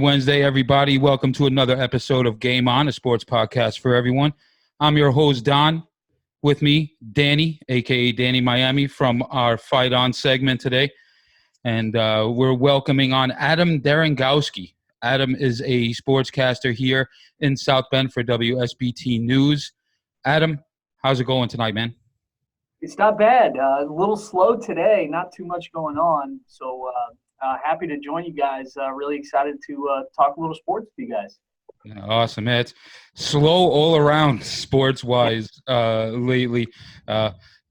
Wednesday, everybody. Welcome to another episode of Game On, a sports podcast for everyone. I'm your host, Don. With me, Danny, a.k.a. Danny Miami, from our Fight On segment today. And we're welcoming on Adam Derengowski. Adam is a sportscaster here in South Bend for WSBT News. Adam, how's it going tonight, man? It's not bad. A little slow today, not too much going on. So happy to join you guys. Really excited to talk a little sports with you guys. Awesome, man. It's slow all around sports-wise lately.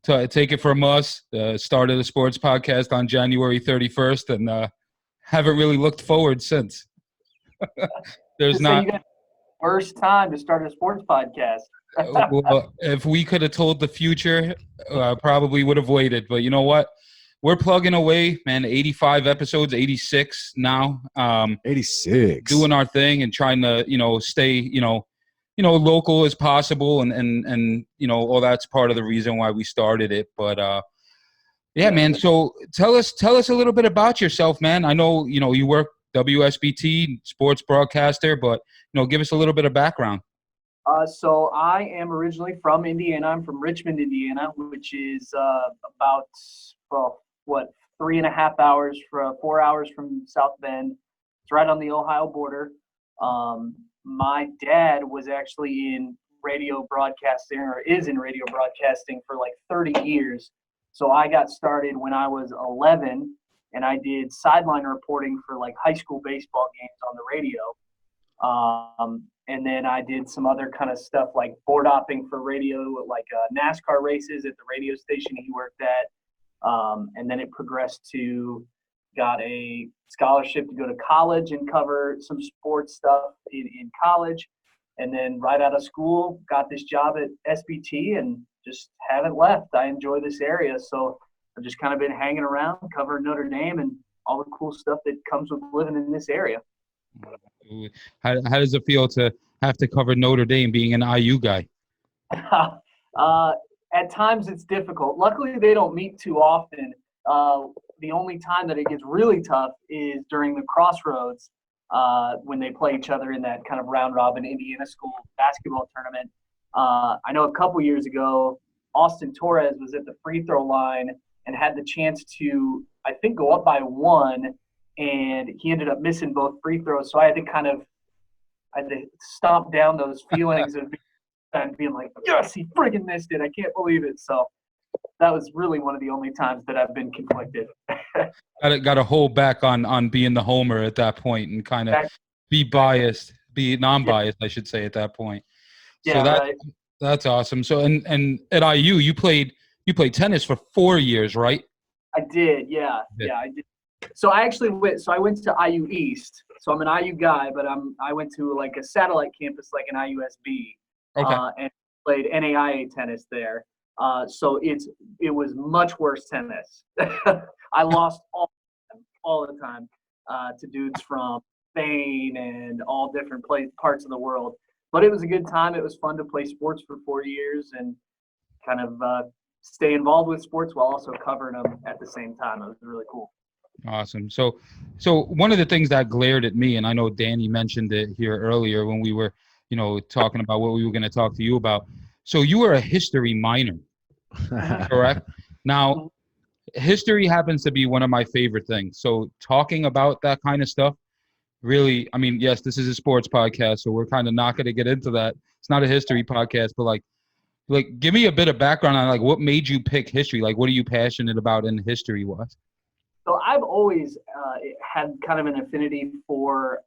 Take it from us. Started a sports podcast on January 31st and haven't really looked forward since. There's not. Worst time to start a sports podcast. Well, if we could have told the future, probably would have waited. But you know what? We're plugging away, man. 85 episodes, 86 now. 86. Doing our thing and trying to, stay, local as possible, and all that's part of the reason why we started it. But yeah, man. So tell us a little bit about yourself, man. I know you work WSBT, sports broadcaster, but give us a little bit of background. So I am originally from Indiana. I'm from Richmond, Indiana, which is about 3.5 hours, 4 hours from South Bend. It's right on the Ohio border. My dad was actually in radio broadcasting, or is in radio broadcasting, for like 30 years. So I got started when I was 11, and I did sideline reporting for like high school baseball games on the radio. And then I did some other kind of stuff like board opping for radio, like NASCAR races at the radio station he worked at. And then it progressed to got a scholarship to go to college and cover some sports stuff in college. And then right out of school, got this job at SBT and just haven't left. I enjoy this area. So I've just kind of been hanging around, covering Notre Dame and all the cool stuff that comes with living in this area. How does it feel to have to cover Notre Dame, being an IU guy? At times it's difficult. Luckily, they don't meet too often. The only time that it gets really tough is during the Crossroads when they play each other in that kind of round-robin Indiana school basketball tournament. I know a couple years ago, Austin Torres was at the free throw line and had the chance to, I think, go up by one, and he ended up missing both free throws. So I had to stomp down those feelings of being like, yes, he friggin' missed it. I can't believe it. So that was really one of the only times that I've been conflicted. Got to hold back on being the homer at that point and kind of be non-biased, I should say, at that point. Yeah, so right. That's awesome. So and at IU, you played tennis for 4 years, right? I did, yeah. Yeah, I did. So I actually went to IU East. So I'm an IU guy, but I went to like a satellite campus, like an IUSB. Okay. And played NAIA tennis there. So it was much worse tennis. I lost all the time to dudes from Spain and all different parts of the world. But it was a good time. It was fun to play sports for 4 years and kind of stay involved with sports while also covering them at the same time. It was really cool. Awesome. So one of the things that glared at me, and I know Danny mentioned it here earlier when we were, talking about what we were going to talk to you about. So you were a history minor, correct? Now, history happens to be one of my favorite things. So talking about that kind of stuff, really, I mean, yes, this is a sports podcast, so we're kind of not going to get into that. It's not a history podcast, but like give me a bit of background on like what made you pick history. Like, what are you passionate about in history-wise? So I've always had kind of an affinity for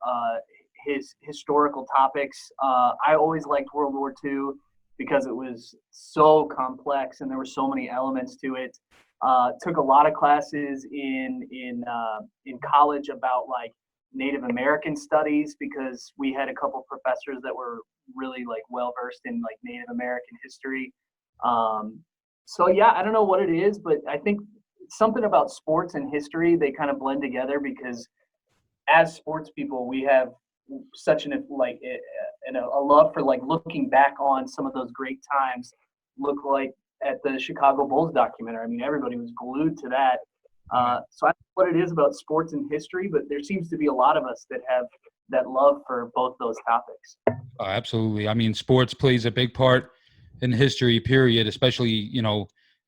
his historical topics. I always liked World War II because it was so complex and there were so many elements to it. Took a lot of classes in college about like Native American studies because we had a couple professors that were really like well versed in like Native American history. So yeah, I don't know what it is, but I think something about sports and history, they kind of blend together because as sports people, we have such a love for like looking back on some of those great times. Look like at the Chicago Bulls documentary. I mean, everybody was glued to that. So I don't know what it is about sports and history, but there seems to be a lot of us that have that love for both those topics. Absolutely. I mean, sports plays a big part in history, period, especially,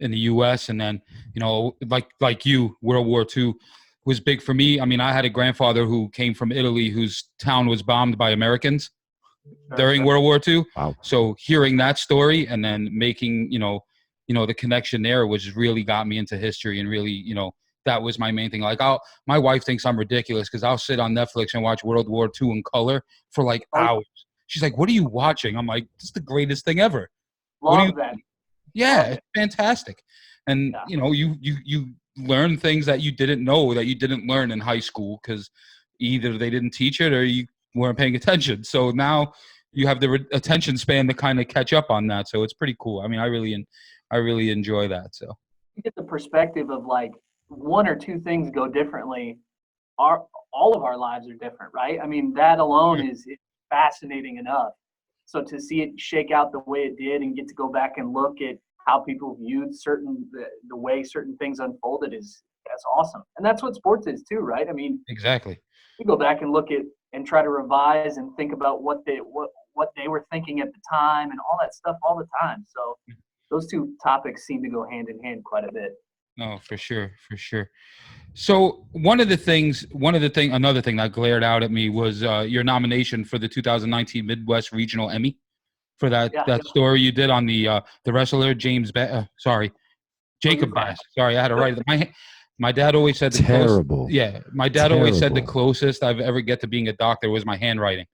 in the U.S. And then, like you, World War II was big for me. I mean, I had a grandfather who came from Italy whose town was bombed by Americans during World War II. Wow. So hearing that story and then making, the connection there, which really got me into history and really, that was my main thing. Like my wife thinks I'm ridiculous because I'll sit on Netflix and watch World War II in color for like hours. She's like, "What are you watching?" I'm like, "This is the greatest thing ever." Love that. Yeah, it's fantastic. And you learn things that you didn't know that you didn't learn in high school because either they didn't teach it or you weren't paying attention. So now you have the attention span to kind of catch up on that. So it's pretty cool. I mean, I really enjoy that. So You get the perspective of like one or two things go differently. All of our lives are different, right? I mean, that alone is fascinating enough. So to see it shake out the way it did and get to go back and look at how people viewed the way certain things unfolded that's awesome. And that's what sports is too, right? I mean, exactly. you go back and look at and try to revise and think about what they were thinking at the time and all that stuff all the time. So those two topics seem to go hand in hand quite a bit. No, for sure. So another thing that glared out at me was your nomination for the 2019 Midwest Regional Emmy for that story you did on the wrestler Jacob Bass. Sorry, I had to write it. My dad always said the terrible. My dad always said the closest I've ever get to being a doctor was my handwriting.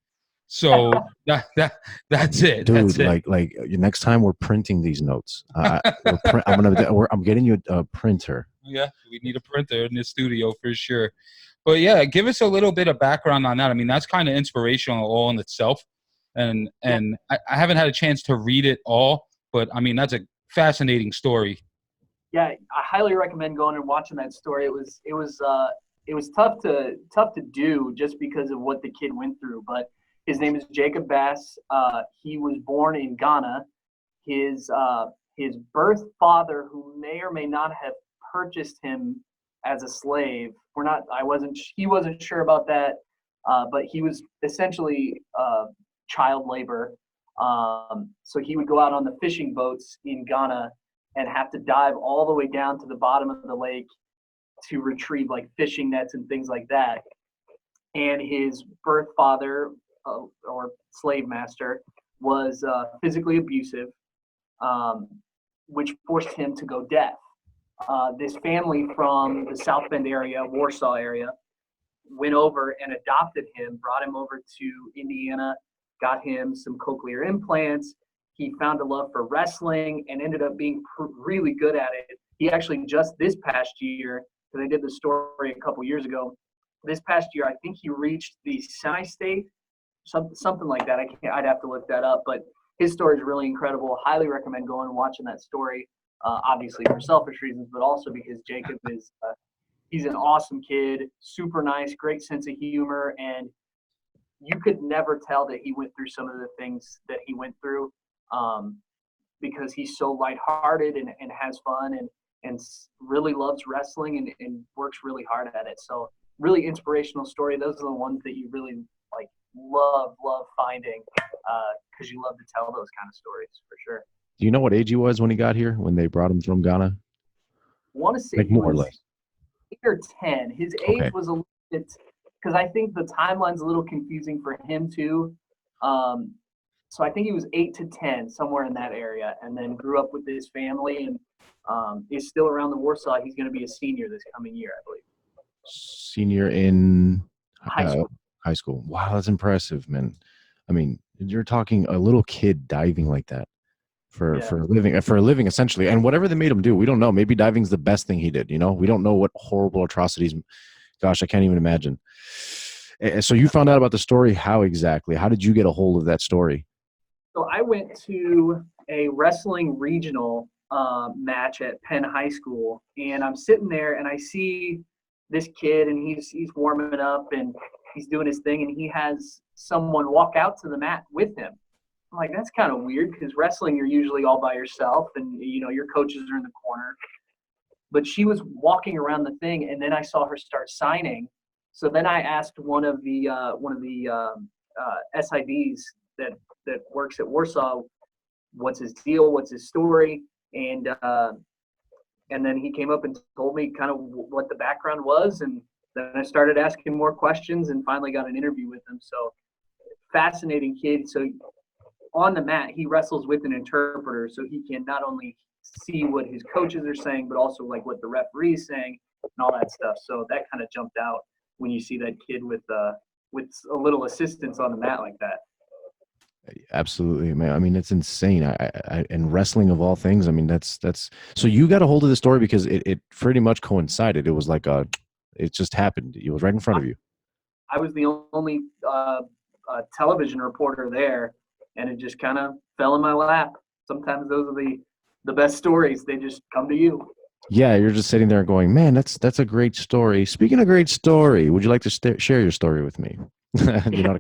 So that's it. Dude, that's it. like next time we're printing these notes. I'm getting you a printer. Yeah, we need a printer in the studio for sure. But yeah, give us a little bit of background on that. I mean, that's kind of inspirational all in itself. And I haven't had a chance to read it all, but I mean, that's a fascinating story. Yeah, I highly recommend going and watching that story. It was tough to do just because of what the kid went through, but his name is Jacob Bass. He was born in Ghana. His birth father, who may or may not have purchased him as a slave, he wasn't sure about that, but he was essentially child labor. So he would go out on the fishing boats in Ghana and have to dive all the way down to the bottom of the lake to retrieve like fishing nets and things like that. And his birth father, or slave master, was physically abusive, which forced him to go deaf. This family from the South Bend area, Warsaw area, went over and adopted him, brought him over to Indiana, got him some cochlear implants. He found a love for wrestling and ended up being really good at it. He actually just this past year, because I did the story a couple years ago, this past year, I think he reached the semi-state, something like that. I'd have to look that up, but his story is really incredible. Highly recommend going and watching that story. Obviously for selfish reasons, but also because Jacob is he's an awesome kid, super nice, great sense of humor, and you could never tell that he went through some of the things that he went through, because he's so lighthearted and has fun and really loves wrestling and works really hard at it. So really inspirational story. Those are the ones that you really like love finding, because you love to tell those kind of stories for sure. Do you know what age he was when he got here, when they brought him from Ghana? I want to say like more or less 8 or 10. His age was a little bit, because I think the timeline's a little confusing for him too. So I think he was 8 to 10, somewhere in that area, and then grew up with his family and is still around the Warsaw. He's going to be a senior this coming year, I believe. Senior in High school. High school. Wow, that's impressive, man. I mean, you're talking a little kid diving like that for a living essentially, and whatever they made him do, we don't know. Maybe diving's the best thing he did. We don't know what horrible atrocities. Gosh, I can't even imagine. So you found out about the story. How exactly? How did you get a hold of that story? So I went to a wrestling regional match at Penn High School, and I'm sitting there and I see this kid, and he's warming up and he's doing his thing, and he has someone walk out to the mat with him. I'm like, that's kind of weird, because wrestling, you're usually all by yourself and your coaches are in the corner. But she was walking around the thing, and then I saw her start signing So then I asked one of the SIDs that works at Warsaw, what's his deal, what's his story, and then he came up and told me kind of what the background was, and then I started asking more questions and finally got an interview with him. So fascinating kid. So on the mat, he wrestles with an interpreter, so he can not only see what his coaches are saying, but also like what the referee's saying and all that stuff. So that kind of jumped out when you see that kid with a little assistance on the mat like that. Absolutely, man. I mean, it's insane. And wrestling of all things. I mean, that's so you got a hold of the story because it pretty much coincided. It was like it just happened. It was right in front of you. I was the only television reporter there, and it just kind of fell in my lap. Sometimes those are the best stories. They just come to you. Yeah, you're just sitting there going, man, that's a great story. Speaking of great story, would you like to share your story with me? You know,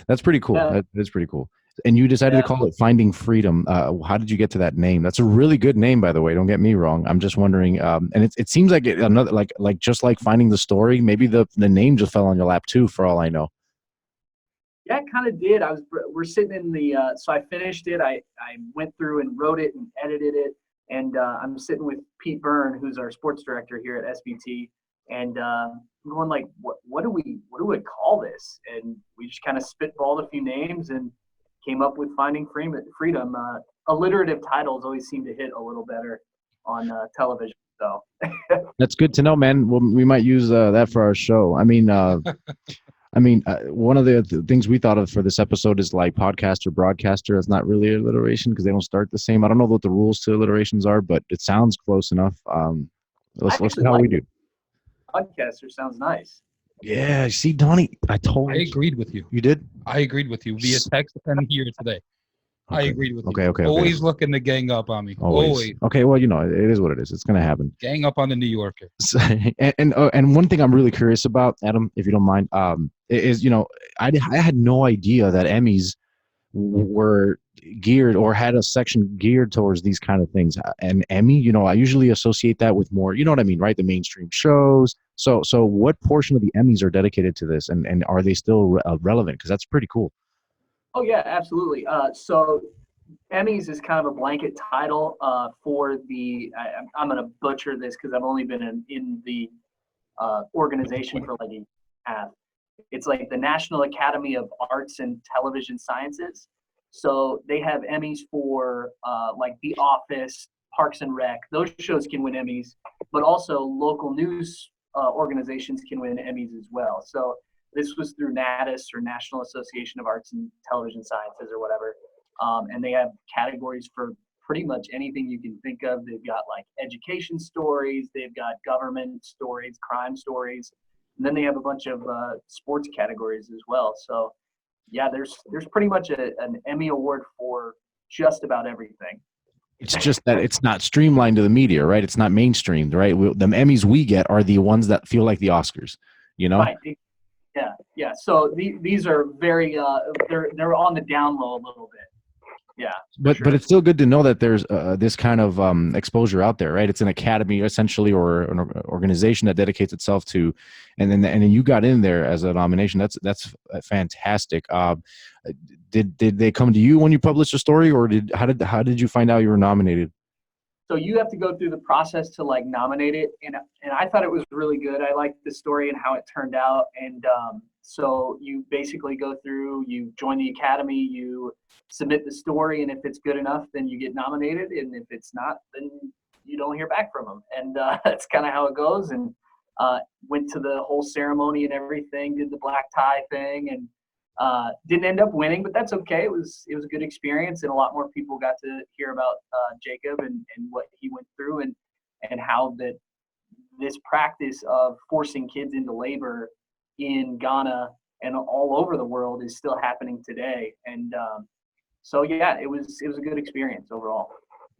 that's pretty cool. Yeah. That's pretty cool. And you decided to call it Finding Freedom. How did you get to that name? That's a really good name, by the way. Don't get me wrong. I'm just wondering. And it seems like another like just like Finding the Story. Maybe the name just fell on your lap too, for all I know. Yeah, it kind of did. We're sitting in the so I finished it. I went through and wrote it and edited it, and I'm sitting with Pete Byrne, who's our sports director here at SBT, and I'm going like, what do we call this? And we just kind of spitballed a few names and came up with Finding Freedom. Alliterative titles always seem to hit a little better on television. So that's good to know, man. Well, we might use that for our show. I mean, one of the things we thought of for this episode is like podcaster, broadcaster. It's not really alliteration because they don't start the same. I don't know what the rules to alliterations are, but it sounds close enough. Let's see how we do. Podcaster sounds nice. Yeah, see, Donnie, I agreed with you. You did? I agreed with you via text and here today. Okay. I agreed with you. Okay. Always looking to gang up on me. Always. Okay, well, you know, it is what it is. It's going to happen. Gang up on the New Yorker. And one thing I'm really curious about, Adam, if you don't mind, is, you know, I had no idea that Emmys were geared or had a section geared towards these kind of things. And Emmy, you know, I usually associate that with more, you know what I mean, right? The mainstream shows. So what portion of the Emmys are dedicated to this, and are they still relevant? Because that's pretty cool. Oh yeah, absolutely. So Emmys is kind of a blanket title for the. I'm going to butcher this because I've only been in the organization for like a half. It's like the National Academy of Arts and Television Sciences. So they have Emmys for like The Office, Parks and Rec. Those shows can win Emmys, but also local news organizations can win Emmys as well. So this was through NATIS, or National Association of Arts and Television Sciences, or whatever. And they have categories for pretty much anything you can think of. They've got like education stories, they've got government stories, crime stories, and then they have a bunch of sports categories as well. So yeah, there's pretty much an Emmy award for just about everything. It's just that it's not streamlined to the media, right? It's not mainstreamed, right? The Emmys we get are the ones that feel like the Oscars, you know? Right. Yeah. So these are very they're on the down low a little bit. Yeah. But it's still good to know that there's this kind of exposure out there, right? It's an academy essentially, or an organization that dedicates itself to, and then you got in there as a nomination. That's fantastic. Did they come to you when you published a story, or how did you find out you were nominated? So you have to go through the process to like nominate it, and I thought it was really good. I liked the story and how it turned out, and so you basically go through, you join the academy, you submit the story, and if it's good enough, then you get nominated, and if it's not, then you don't hear back from them, and that's kind of how it goes. And went to the whole ceremony and everything, did the black tie thing, and didn't end up winning, but that's okay. It was a good experience, and a lot more people got to hear about Jacob and what he went through, and how that this practice of forcing kids into labor in Ghana and all over the world is still happening today. And so yeah, it was a good experience overall.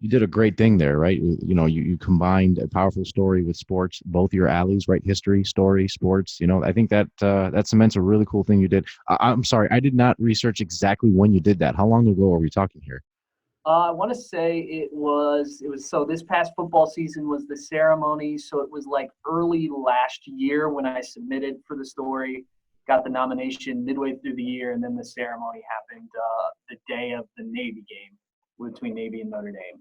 You did a great thing there, right? You know, you combined a powerful story with sports, both your alleys, right? History, story, sports. You know, I think that cements a really cool thing you did. I'm sorry, I did not research exactly when you did that. How long ago are we talking here? I want to say it was so this past football season was the ceremony. So it was like early last year when I submitted for the story, got the nomination midway through the year, and then the ceremony happened the day of the Navy game between Navy and Notre Dame.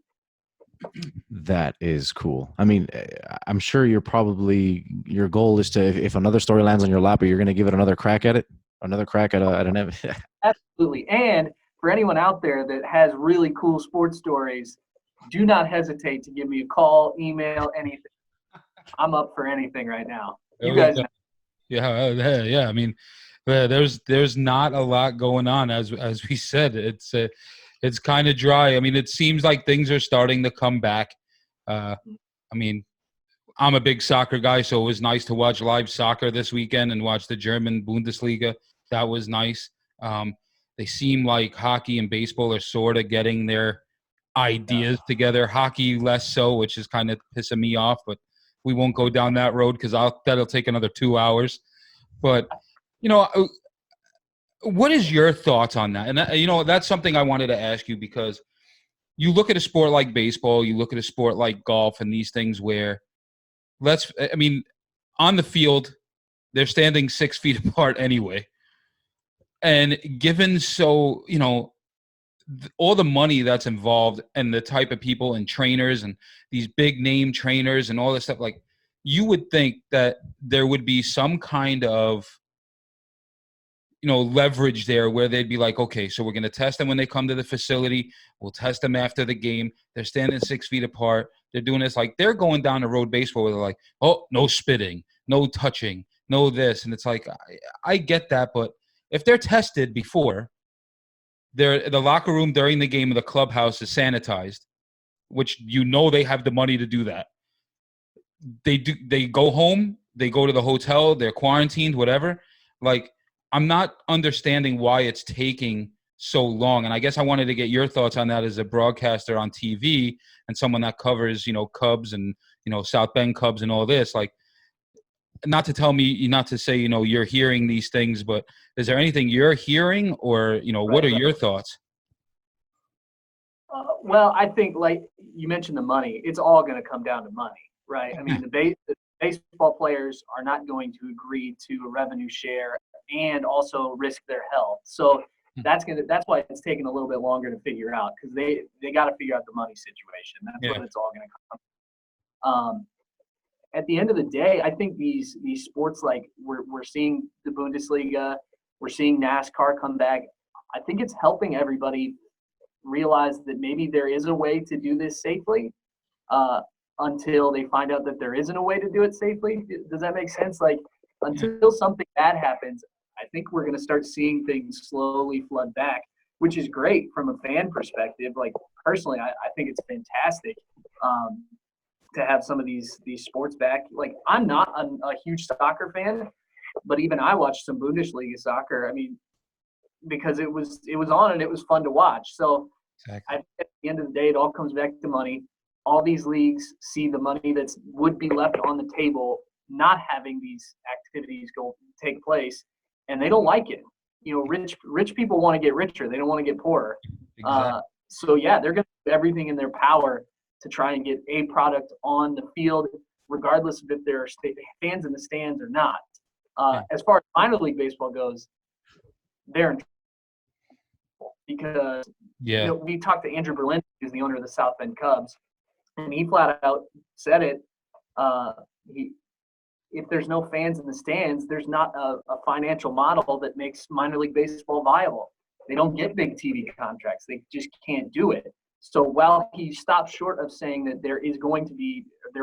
That is cool. I mean, I'm sure your goal is to, if another story lands on your lap, you're going to give it another crack at it, at an event. Absolutely. And for anyone out there that has really cool sports stories, do not hesitate to give me a call, email, anything. I'm up for anything right now. You guys know. Yeah. I mean, there's not a lot going on, as we said. It's kind of dry. I mean, it seems like things are starting to come back. I mean, I'm a big soccer guy, so it was nice to watch live soccer this weekend and watch the German Bundesliga. That was nice. They seem like hockey and baseball are sort of getting their ideas together. Hockey less so, which is kind of pissing me off, but we won't go down that road because that'll take another 2 hours. But, what is your thoughts on that? And, that's something I wanted to ask you, because you look at a sport like baseball, you look at a sport like golf and these things where on the field, they're standing 6 feet apart anyway. And given all the money that's involved and the type of people and trainers and these big name trainers and all this stuff, like, you would think that there would be some kind of, leverage there where they'd be like, okay, so we're going to test them when they come to the facility. We'll test them after the game. They're standing 6 feet apart. They're doing this. Like, they're going down the road baseball where they're like, oh, no spitting, no touching, no this. And it's like, I get that. But if they're tested before, the locker room during the game of the clubhouse is sanitized, which they have the money to do that. They go home, they go to the hotel, they're quarantined, whatever. Like, I'm not understanding why it's taking so long. And I guess I wanted to get your thoughts on that as a broadcaster on TV and someone that covers, Cubs and, South Bend Cubs and all this. Like, not to say, you're hearing these things, but is there anything you're hearing or, what are your thoughts? Well, I think, like you mentioned, the money, it's all going to come down to money, right? I mean, the baseball players are not going to agree to a revenue share and also risk their health. So that's why it's taking a little bit longer to figure out, because they got to figure out the money situation. That's what it's all going to come. At the end of the day, I think these sports, like we're seeing the Bundesliga, we're seeing NASCAR come back. I think it's helping everybody realize that maybe there is a way to do this safely, until they find out that there isn't a way to do it safely. Does that make sense? Like, until something bad happens, I think we're going to start seeing things slowly flood back, which is great from a fan perspective. Like, personally, I think it's fantastic to have some of these sports back. Like, I'm not a huge soccer fan, but even I watched some Bundesliga soccer. I mean, because it was on and it was fun to watch. So at the end of the day, it all comes back to money. All these leagues see the money that would be left on the table not having these activities take place, and they don't like it. Rich people want to get richer. They don't want to get poorer. Exactly. So yeah, they're going to do everything in their power to try and get a product on the field, regardless of if there are fans in the stands or not. As far as minor league baseball goes, they're in trouble because we talked to Andrew Berlin, who's the owner of the South Bend Cubs, and he flat out said it. If there's no fans in the stands, there's not a financial model that makes minor league baseball viable. They don't get big TV contracts. They just can't do it. So while he stopped short of saying that there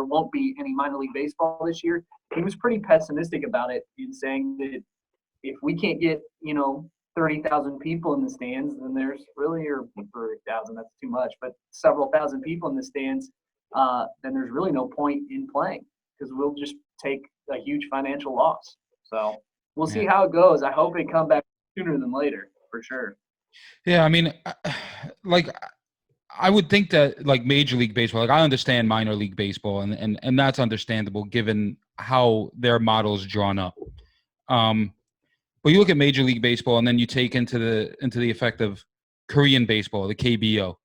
won't be any minor league baseball this year, he was pretty pessimistic about it in saying that if we can't get, 30,000 people in the stands, then there's really, or 30,000, that's too much, but several thousand people in the stands, then there's really no point in playing, because we'll just take a huge financial loss. So we'll see how it goes. I hope they come back sooner than later, for sure. Yeah, I mean, I would think that, like, Major League Baseball, like, I understand minor league baseball, and that's understandable given how their model's drawn up. But you look at Major League Baseball, and then you take into the effect of Korean baseball, the KBO.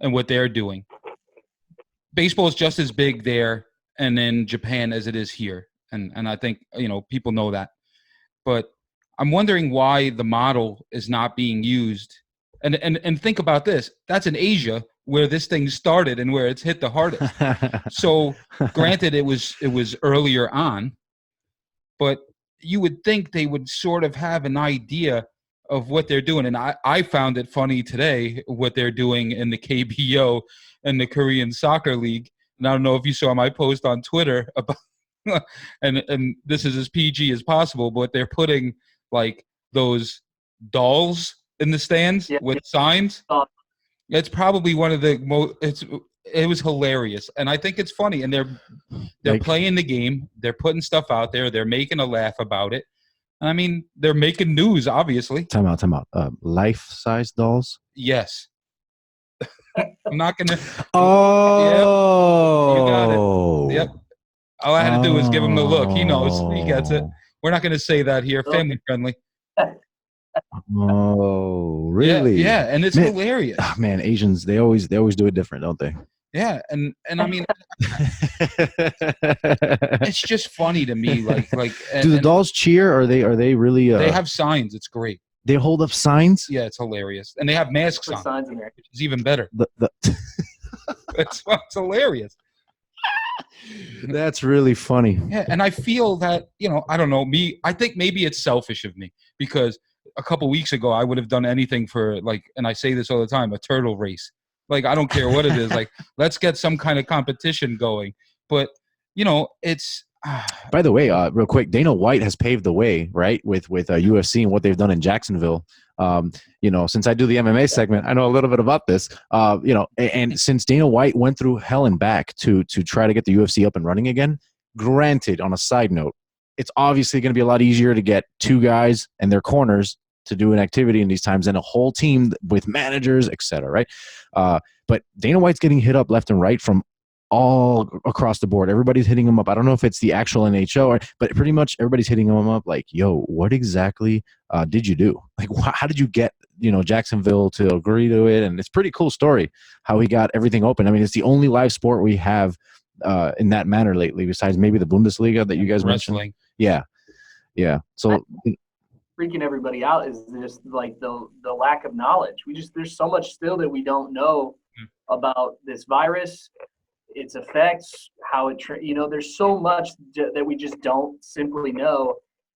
and what they're doing. Baseball is just as big there and in Japan as it is here. And I think, people know that. But I'm wondering why the model is not being used. And think about this. That's in Asia where this thing started and where it's hit the hardest. So granted, it was earlier on, but you would think they would sort of have an idea of what they're doing. And I found it funny today what they're doing in the KBO and the Korean Soccer League. And I don't know if you saw my post on Twitter about and this is as PG as possible, but they're putting like those dolls in the stands with signs. It's probably one of the most. It was hilarious, and I think it's funny. And they're playing the game. They're putting stuff out there. They're making a laugh about it. I mean, they're making news, obviously. Time out. Life-size dolls? Yes. I'm not gonna. Oh, yep. You got it. Yep. All I had to do was give him the look. He knows. He gets it. We're not going to say that here. Family friendly. Oh, really? Yeah, and it's hilarious. Oh, man, Asians, they always do it different, don't they? Yeah, and I mean, it's just funny to me. Like, do the dolls cheer? Or are they really? They have signs. It's great. They hold up signs. Yeah, it's hilarious, and they have masks on. Signs in there, which is even better. It's hilarious. That's really funny. Yeah, and I feel that, I don't know, I think maybe it's selfish of me because a couple weeks ago I would have done anything for and I say this all the time, a turtle race. Like, I don't care what it is. Like, let's get some kind of competition going. But, it's by the way, real quick, Dana White has paved the way, right, with UFC and what they've done in Jacksonville. Since I do the MMA segment, I know a little bit about this. And since Dana White went through hell and back to try to get the UFC up and running again, granted, on a side note, it's obviously going to be a lot easier to get two guys and their corners to do an activity in these times than a whole team with managers, etc. Right? But Dana White's getting hit up left and right from all across the board. Everybody's hitting him up. I don't know if it's the actual NHL, but pretty much everybody's hitting him up like, yo, what exactly did you do? Like, how did you get, Jacksonville to agree to it? And it's a pretty cool story how he got everything open. I mean, it's the only live sport we have in that manner lately, besides maybe the Bundesliga that you guys mentioned. Yeah. So freaking everybody out is just like the lack of knowledge. There's so much still that we don't know about this virus, its effects, how it there's so much that we just don't simply know.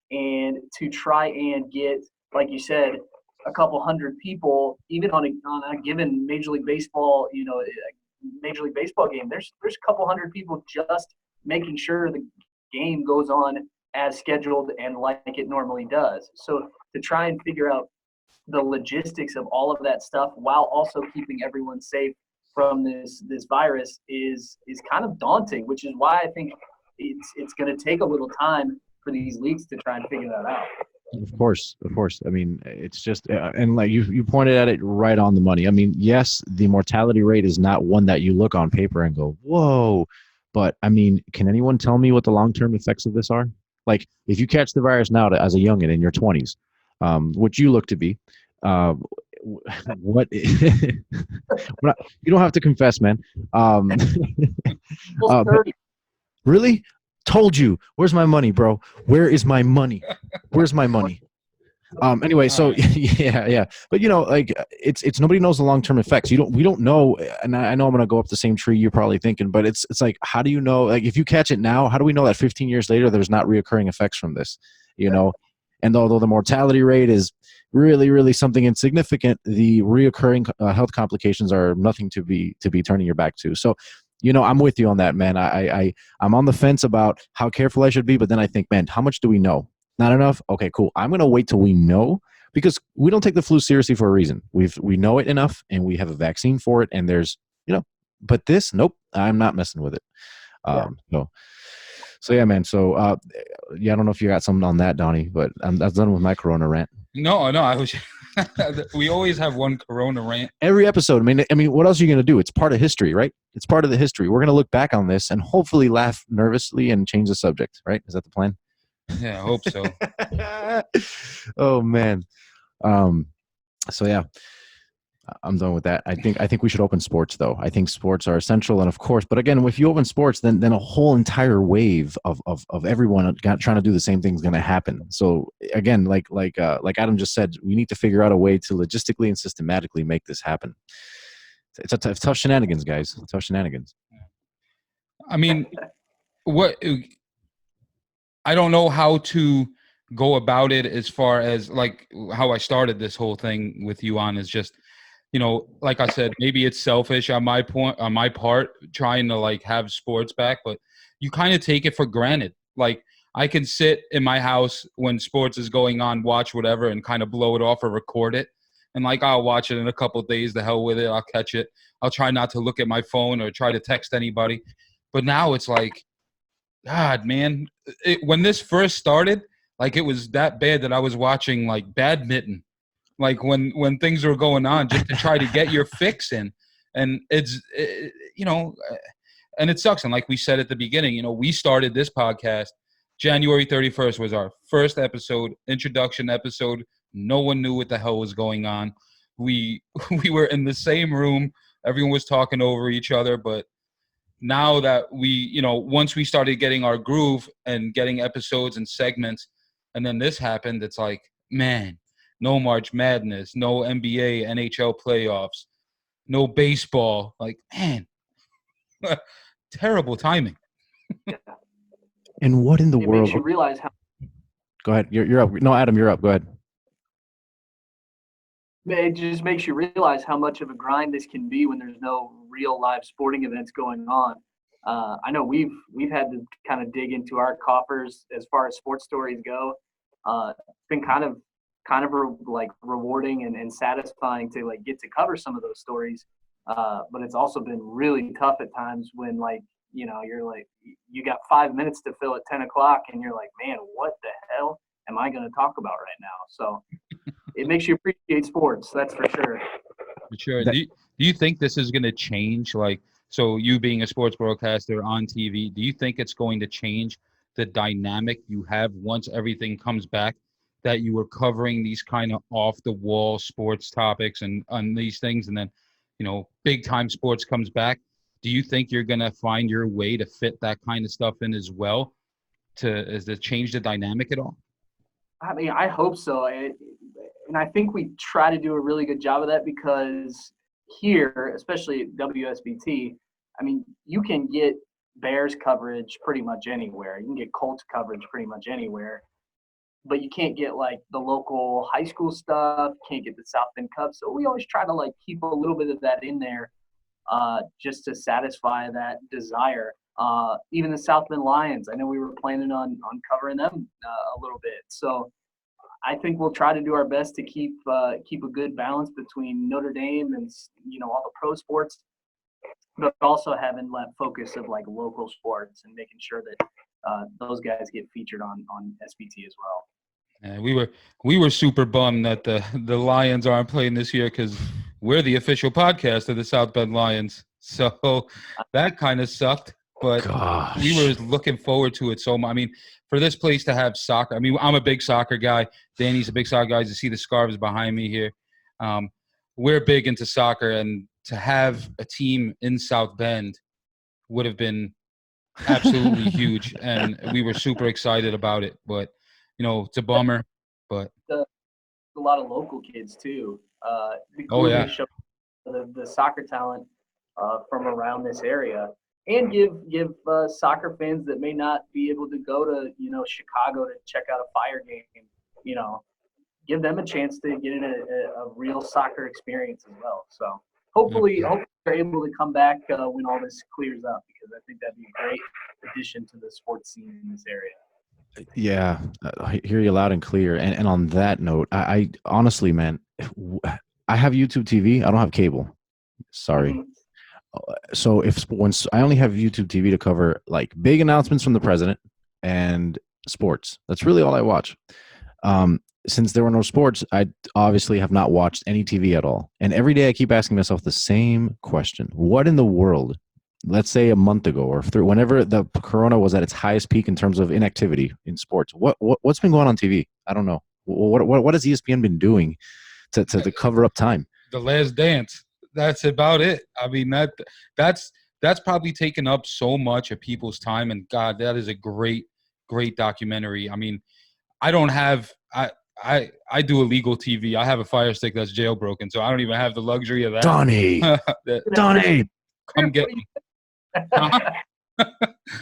And to try and get, like you said, a couple hundred people, even on a given Major League Baseball, Major League Baseball game, there's a couple hundred people just making sure the game goes on as scheduled and like it normally does. So to try and figure out the logistics of all of that stuff while also keeping everyone safe from this virus is kind of daunting, which is why I think it's going to take a little time for these leagues to try and figure that out. Of course. I mean, it's just and like you pointed at it right on the money. I mean, yes, the mortality rate is not one that you look on paper and go, whoa. But I mean, can anyone tell me what the long-term effects of this are? Like, if you catch the virus now as a youngin in your 20s, which you look to be, what you don't have to confess, man. Really? Told you. Where's my money, bro? Where is my money? Where's my money? Anyway, so yeah. But like it's nobody knows the long-term effects. We don't know, and I know I'm gonna go up the same tree you're probably thinking, but it's like, how do you know, like, if you catch it now, how do we know that 15 years later there's not reoccurring effects from this? And although the mortality rate is really, really something insignificant, the reoccurring health complications are nothing to be turning your back to. So, I'm with you on that, man. I'm on the fence about how careful I should be, but then I think, man, how much do we know? Not enough? Okay, cool. I'm going to wait till we know, because we don't take the flu seriously for a reason. We know it enough, and we have a vaccine for it, and there's, but this, nope, I'm not messing with it. So yeah, man. So I don't know if you got something on that, Donnie, but I'm done with my Corona rant. No, I was. We always have one Corona rant every episode. I mean, what else are you going to do? It's part of history, right? It's part of the history. We're going to look back on this and hopefully laugh nervously and change the subject, right? Is that the plan? Yeah, I hope so. Oh man. So yeah. I'm done with that. I think we should open sports though. I think sports are essential, and of course, but again, if you open sports, then a whole entire wave of everyone trying to do the same thing is going to happen. So again, like Adam just said, we need to figure out a way to logistically and systematically make this happen. It's tough shenanigans, guys. Tough shenanigans. I mean, what I don't know how to go about it as far as like how I started this whole thing with you on is just, like I said, maybe it's selfish on my part, trying to like have sports back, but you kind of take it for granted. Like I can sit in my house when sports is going on, watch whatever and kind of blow it off or record it. And like, I'll watch it in a couple of days, the hell with it. I'll catch it. I'll try not to look at my phone or try to text anybody. But now it's like, God, man, when this first started, like it was that bad that I was watching like badminton, like when things were going on just to try to get your fix in. And and it sucks. And like we said at the beginning, we started this podcast. January 31st was our first episode, introduction episode. No one knew what the hell was going on. We were in the same room. Everyone was talking over each other, but now that we, once we started getting our groove and getting episodes and segments, and then this happened, it's like, man, no March Madness, no NBA, NHL playoffs, no baseball. Like, man, terrible timing. And what in the it world? Makes you realize how. Go ahead. You're up. No, Adam, you're up. Go ahead. It just makes you realize how much of a grind this can be when there's no real live sporting events going on. I know we've had to kind of dig into our coffers as far as sports stories go. It's been kind of like rewarding and satisfying to like get to cover some of those stories. But it's also been really tough at times when like, you're like, you got 5 minutes to fill at 10 o'clock and you're like, man, what the hell am I going to talk about right now? So it makes you appreciate sports. That's for sure. For sure. Do you think this is going to change? Like, so you being a sports broadcaster on TV, do you think it's going to change the dynamic you have once everything comes back, that you were covering these kind of off the wall sports topics and on these things, and then, big time sports comes back? Do you think you're going to find your way to fit that kind of stuff in as well to change the dynamic at all? I mean, I hope so. And I think we try to do a really good job of that because here, especially at WSBT, I mean, you can get Bears coverage pretty much anywhere. You can get Colts coverage pretty much anywhere. But you can't get like the local high school stuff, can't get the South Bend Cubs. So we always try to like keep a little bit of that in there just to satisfy that desire. Even the South Bend Lions, I know we were planning on covering them a little bit. So I think we'll try to do our best to keep a good balance between Notre Dame and all the pro sports, but also having that focus of like local sports and making sure that those guys get featured on SBT as well. And we were super bummed that the Lions aren't playing this year because we're the official podcast of the South Bend Lions. So that kind of sucked. But Gosh. We were looking forward to it so much. I mean, for this place to have soccer, I mean, I'm a big soccer guy. Danny's a big soccer guy. You see the scarves behind me here. We're big into soccer, and to have a team in South Bend would have been absolutely huge, and we were super excited about it. But, it's a bummer. But a lot of local kids, too. Oh, yeah. Show the soccer talent from around this area. And give soccer fans that may not be able to go to Chicago to check out a Fire game, give them a chance to get in a real soccer experience as well. So hopefully they're able to come back when all this clears up, because I think that'd be a great addition to the sports scene in this area. Yeah, I hear you loud and clear. And on that note, I honestly, man, I have YouTube TV. I don't have cable. Sorry. Mm-hmm. So once I only have YouTube TV to cover like big announcements from the president and sports. That's really all I watch. Since there were no sports, I obviously have not watched any TV at all. And every day I keep asking myself the same question. What in the world, let's say a month ago or whenever the corona was at its highest peak in terms of inactivity in sports, what's been going on TV? I don't know. What has ESPN been doing to cover up time? The Last Dance. That's about it. I mean that's probably taken up so much of people's time. And God, that is a great documentary. I mean, I don't have I do illegal TV. I have a Fire Stick that's jailbroken, so I don't even have the luxury of that. Donnie, Donnie, come get me.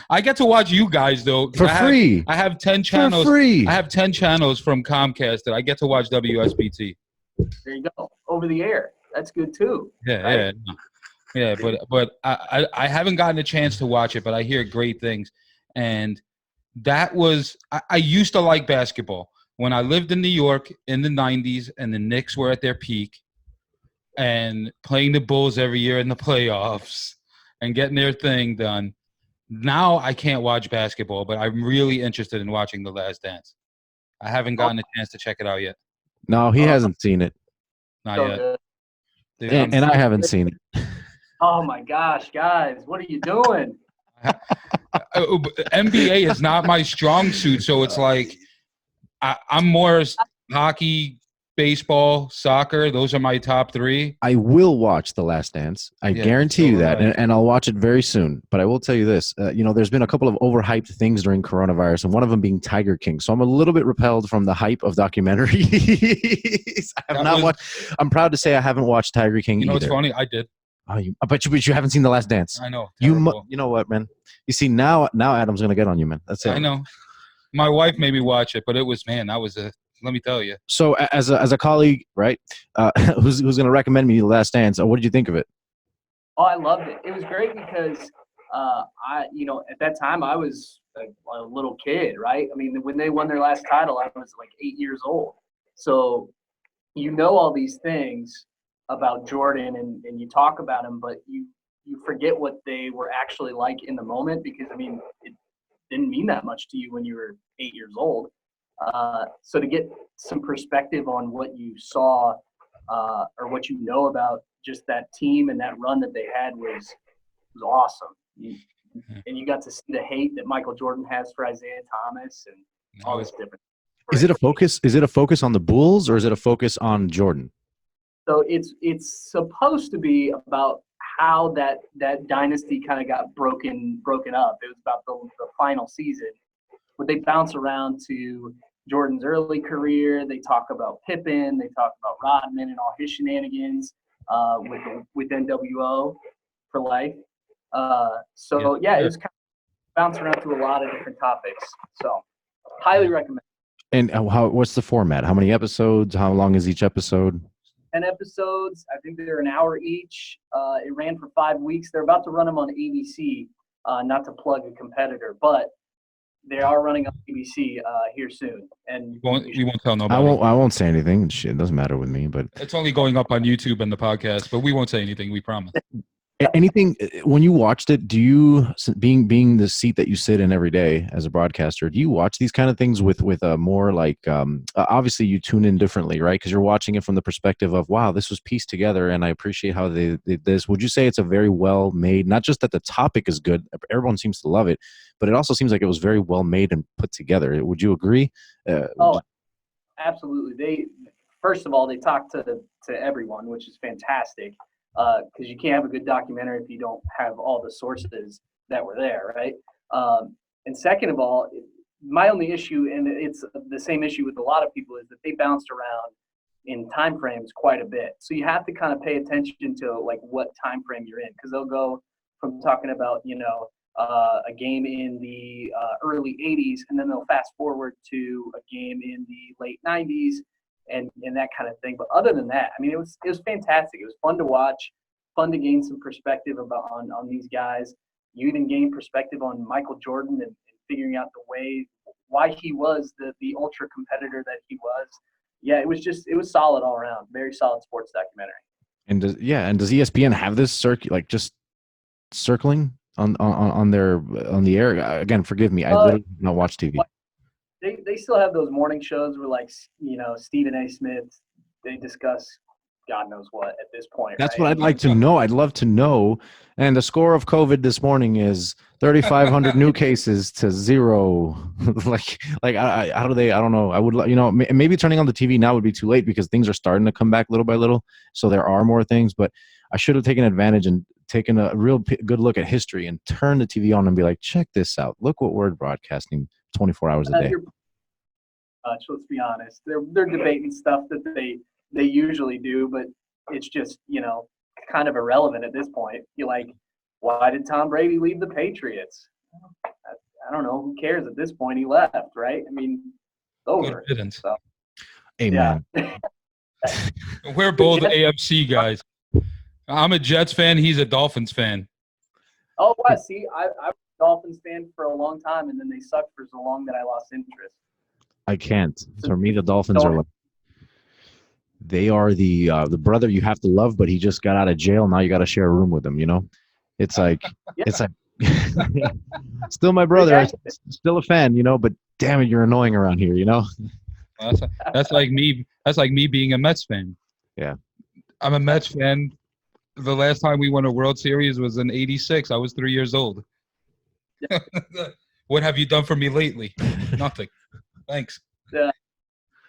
I get to watch you guys though for free. I have 10 channels. For free. I have 10 channels from Comcast that I get to watch WSBT. There you go. Over the air. That's good too. Yeah, right? yeah. But I haven't gotten a chance to watch it, but I hear great things. And that was I used to like basketball when I lived in New York in the 90s, and the Knicks were at their peak, and playing the Bulls every year in the playoffs and getting their thing done. Now I can't watch basketball, but I'm really interested in watching The Last Dance. I haven't gotten a chance to check it out yet. No, he hasn't seen it. Not So yet. good. Dude, And I haven't seen it. Oh my gosh, guys, what are you doing? NBA is not my strong suit, so it's like I'm more hockey, baseball, soccer. Those are my top three. I will watch The Last Dance. I guarantee you that, and I'll watch it very soon. But I will tell you this: there's been a couple of overhyped things during coronavirus, and one of them being Tiger King. So I'm a little bit repelled from the hype of documentaries. I'm proud to say I haven't watched Tiger King. You know, either. It's funny. I did. Oh, but you haven't seen The Last Dance. I know. You know what, man? You see now Adam's gonna get on you, man. That's it. I know. My wife made me watch it, but it was let me tell you. So as a colleague, right, who's going to recommend me The Last Dance, what did you think of it? Oh, I loved it. It was great because at that time I was a little kid, right? I mean, when they won their last title, I was like 8 years old. So all these things about Jordan and you talk about him, but you forget what they were actually like in the moment because, I mean, it didn't mean that much to you when you were 8 years old. So to get some perspective on what you saw or what you know about just that team and that run that they had was awesome. And you got to see the hate that Michael Jordan has for Isaiah Thomas and all this different. Is it a focus? Is it a focus on the Bulls or is it a focus on Jordan? So it's supposed to be about how that dynasty kind of got broken up. It was about the final season. But they bounce around to Jordan's early career. They talk about Pippen. They talk about Rodman and all his shenanigans with NWO for life. It was kind of bounce around to a lot of different topics. So highly recommend. And what's the format? How many episodes? How long is each episode? 10 episodes. I think they're an hour each. It ran for 5 weeks. They're about to run them on ABC, not to plug a competitor, but they are running on ABC here soon. And we won't tell nobody. I won't say anything. Shit, it doesn't matter with me. But it's only going up on YouTube and the podcast. But we won't say anything. We promise. Anything when you watched it? Do you, being the seat that you sit in every day as a broadcaster, do you watch these kind of things with a more like obviously you tune in differently, right? Because you're watching it from the perspective of, wow, this was pieced together, and I appreciate how they did this. Would you say it's a very well made? Not just that the topic is good, everyone seems to love it, but it also seems like it was very well made and put together. Would you agree? Absolutely. First of all, they talk to everyone, which is fantastic. Because you can't have a good documentary if you don't have all the sources that were there, right? And second of all, my only issue, and it's the same issue with a lot of people, is that they bounced around in time frames quite a bit. So you have to kind of pay attention to like what time frame you're in, because they'll go from talking about a game in the early 80s, and then they'll fast forward to a game in the late 90s. And that kind of thing. But other than that, I mean, it was fantastic. It was fun to watch, fun to gain some perspective on these guys. You even gain perspective on Michael Jordan and figuring out why he was the ultra competitor that he was. Yeah, it was solid all around. Very solid sports documentary. And does ESPN have this just circling on the air? Again, forgive me, I literally do not watch TV. They still have those morning shows where, like, Stephen A. Smith, they discuss God knows what at this point. That's right? what I'd like to know. I'd love to know And the score of COVID this morning is 3,500 new cases to 0. How do they? I don't know. I would, maybe turning on the TV now would be too late because things are starting to come back little by little. So there are more things, but I should have taken advantage and taken a real good look at history and turn the TV on and be like, check this out. Look what we're broadcasting 24 hours a day. Let's be honest. They're debating stuff that they usually do, but it's just, kind of irrelevant at this point. You're like, why did Tom Brady leave the Patriots? I don't know. Who cares at this point? He left, right? I mean, over. So, Amen. Yeah. We're both AFC guys. I'm a Jets fan. He's a Dolphins fan. Oh, I see. I was a Dolphins fan for a long time, and then they sucked for so long that I lost interest. I can't. For me, the Dolphins are like, they are the brother you have to love, but he just got out of jail. Now you got to share a room with him. It's like it's like still my brother, still a fan. But damn it, you're annoying around here. That's like me. That's like me being a Mets fan. Yeah, I'm a Mets fan. The last time we won a World Series was in '86. I was 3 years old. Yeah. What have you done for me lately? Nothing. Thanks. Yeah,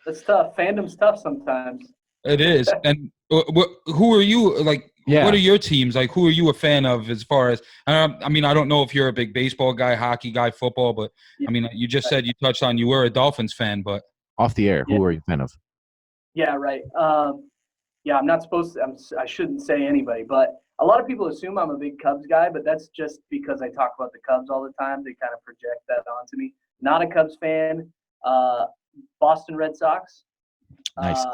that's tough. Fandom's tough sometimes. It is. And who are you? Like, what are your teams? Like, who are you a fan of as far as – I don't know if you're a big baseball guy, hockey guy, football, but, you just said you touched on you were a Dolphins fan, but – Off the air, who are you a fan of? Yeah, right. I'm not supposed to – I shouldn't say anybody, but a lot of people assume I'm a big Cubs guy, but that's just because I talk about the Cubs all the time. They kind of project that onto me. Not a Cubs fan. Boston Red Sox. Nice.